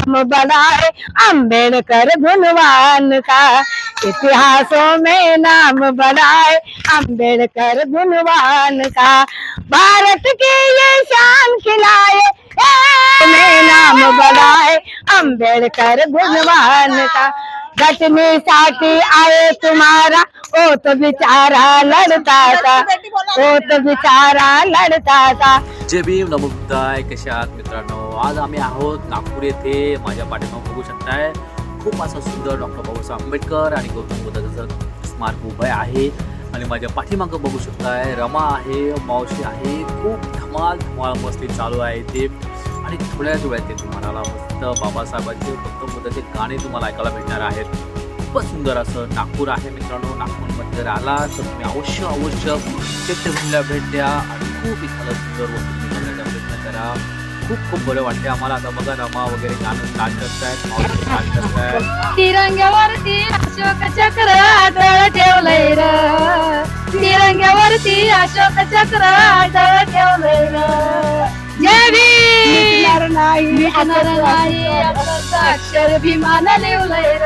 नाम बड़ा है, अम्बेडकर गुणवान का। इतिहासों में नाम बड़ा है, अम्बेडकर गुणवान का। भारत की ये शान खिलाए, में नाम बड़ा है, अम्बेडकर गुणवान का। घटनेसाठी आए तुम्हारा, ओ तो बिचारा लड़ता था, ओ तो बिचारा लड़ता था। जय भीम, नमो बुद्धाय. कसे आहात मित्रांनो? आज आम्ही आहोत नागपूर येथे. माझ्या पाठीमागे बघू शकताय खूप असं सुंदर डॉक्टर बाबासाहेब आंबेडकर आणि गौतम बुद्धाचं स्मारक उभं आहे. आणि माझ्या पाठीमागं बघू शकताय रमा आहे, मावशी आहे. खूप धमाल मस्ती चालू आहे ते. आणि थोड्याच वेळात ते तुम्हाला मस्त बाबासाहेबांचे गौतम बुद्धाचे गाणे तुम्हाला ऐकायला भेटणार आहेत. खूपच सुंदर असं नागपूर आहे मित्रांनो. नागपूरमध्ये जर आला तर तुम्ही अवश्य चैत्यभूमीला भेट द्या आणि खूप एखादं सुंदर वस्तू तुम्ही बघण्याचा प्रयत्न करा. खूप बरं वाटते आम्हाला. आता बघा रमा वगैरे गाणं स्टार्ट करतायत, मावशी स्टार्ट करतायत. तिरंग्यावरती अशोक चक्र आदळ ठेवलंय र, तिरंग्यावरती अशोक चक्र आदळ ठेवलंय र. जय भीम मिटणार नाही असंच अक्षर भीमान लिवलंय र,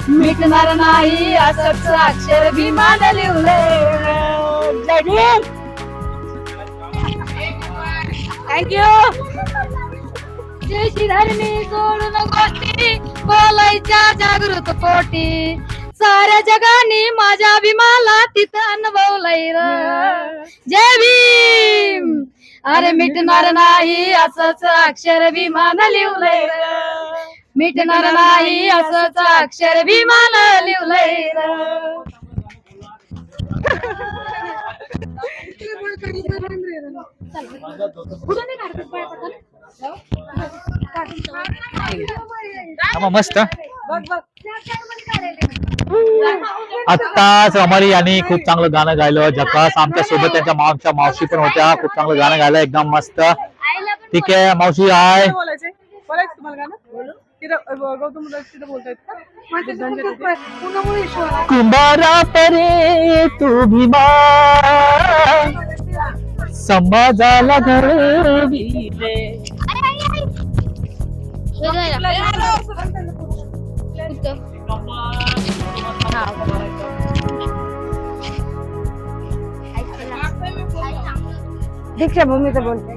मिटणार नाही असंच अक्षर भीमान लिवलंय र. जय भीम. थँक्यू. जय श्रीधरणी सोडून गोष्टी बोलायच्या जागृत पोटी, साऱ्या जगाने माझ्या अभिमाला तिथं अनुभवलंय र. जय भीम. अरे मिटणार नाही असंच अक्षर विमान लिवलंय र, मिटणार नाही असंच अक्षर विमान लिवलंय र. मस्त. आत्ताच रमाली यांनी खूप चांगलं गाणं गायलं, झकास. आमच्या सोबत त्यांच्या मावशी पण होत्या, खूप चांगलं गाणं गायलं, एकदम मस्त. ठीक आहे मावशी, हाय. कुंभारा परे तू भीमा, समाजाला घडविले. दीक्षाभूमीचं बोलते.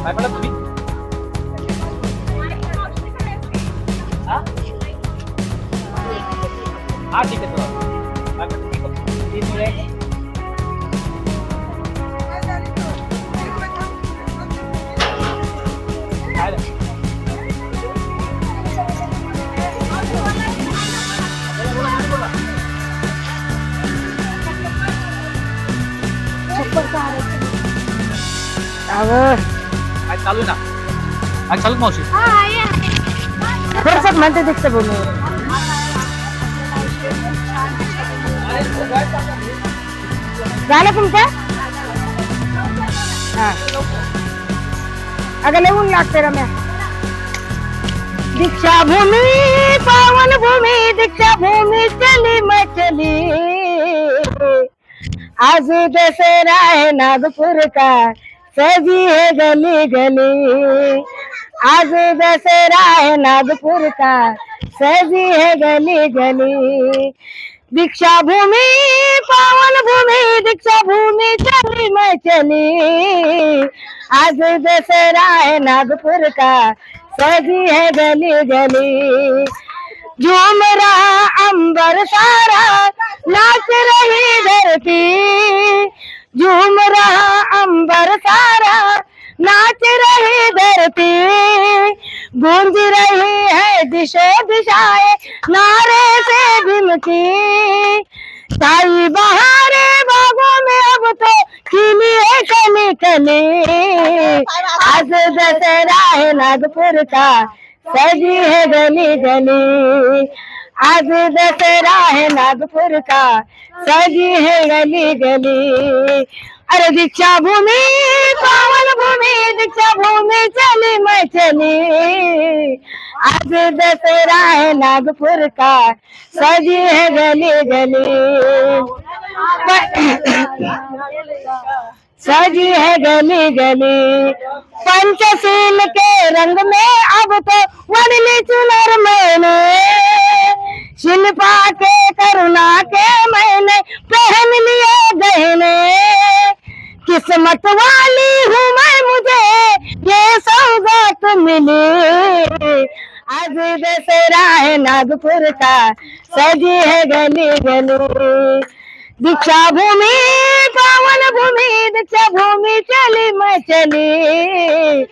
काय म्हणत तुम्ही? हा ठीक आहे. आज चालू ना, आज चालू मावशी. थोडस म्हणते दीक्षाभूमी. झालं तुमचं? हा. अगं लिहून लागते रम्या. दीक्षाभूमी पावन भूमी, दीक्षाभूमी चली मचली, आज दशहरा है नागपुर का, सजी है गली गली. आज दशहरा है नागपुर का, सजी है गली गली. दीक्षाभूमी पावन भूमी, दीक्षाभूमी चली मैं चली, आज दशहरा है नागपुर का, सजी है गली गली. झूम रहा अंबर सारा, नाच रही धरती, झूम रहा अंबर सारा, नाच रही धरती. गूंज रही है दिशो दिशाएं, नारे से भिमती. साई बहारे बागों में अब तो खिली है कली कली, आज दशहरा है नागपुर का, सजी है गली गली. आज दशहरा है नागपुर का, सजी है गली गली. अरे दीक्षाभूमी पावन भूमी, दीक्षाभूमी चली मैं चली, आज दशहरा है नागपुर का, सजी है गली गली, सजी है गली गली। पंचशील के रंग में अब तो वरली चुनर मैंने, शिल्पा के करुणा के मैंने पहन लिए गहने। किस्मत वाली हूँ मैं, मुझे ये सौगात मिली। आज दशहरा है नागपुर का, सजी है गली गली। दीक्षा भूमि पावन भूमि, दीक्षा भूमि चली मैं चली।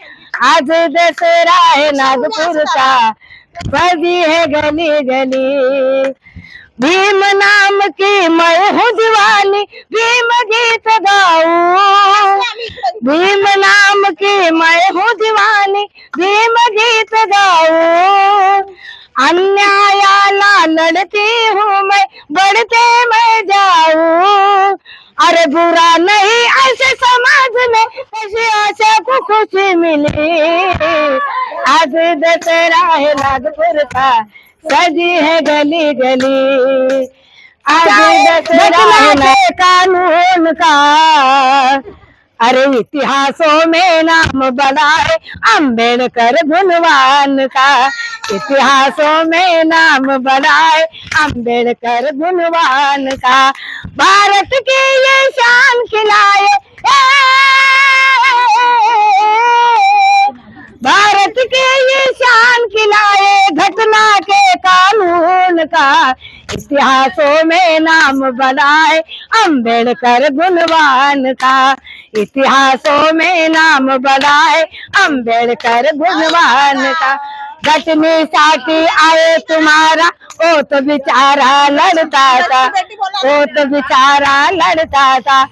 आज दशहरा है नागपुर का, सजी है गली गली। भीम नाम की मैं हूँ दीवानी, भीम गीत गाऊं। भीम नाम की मैं हूँ दीवानी, भीम गीत गाऊं। अन्यायाला लड़ती हूँ मैं, बढ़ते मैं जाऊं। अरे बुरा नहीं ऐसे समाज में, ऐसी आशा को खुशी मिली। आज दशहरा है नागपुर का, सजी है गली गली। आज दशहरा है कानून का, अरे इतिहासों में नाम बड़ा है अम्बेडकर गुणवान का। इतिहासों में नाम बड़ा है अम्बेडकर गुणवान का। भारत की ये शान खिलाए, भारत के ये शान खिलाए घटना के कानून का। इतिहासों में नाम बड़ा है अम्बेडकर गुणवान का। इतिहासों में नाम बड़ा है अम्बेडकर गुणवान का। घटनेसाठी आए तुम्हारा, ओ तो बेचारा लड़ता था, ओ तो बेचारा लड़ता था।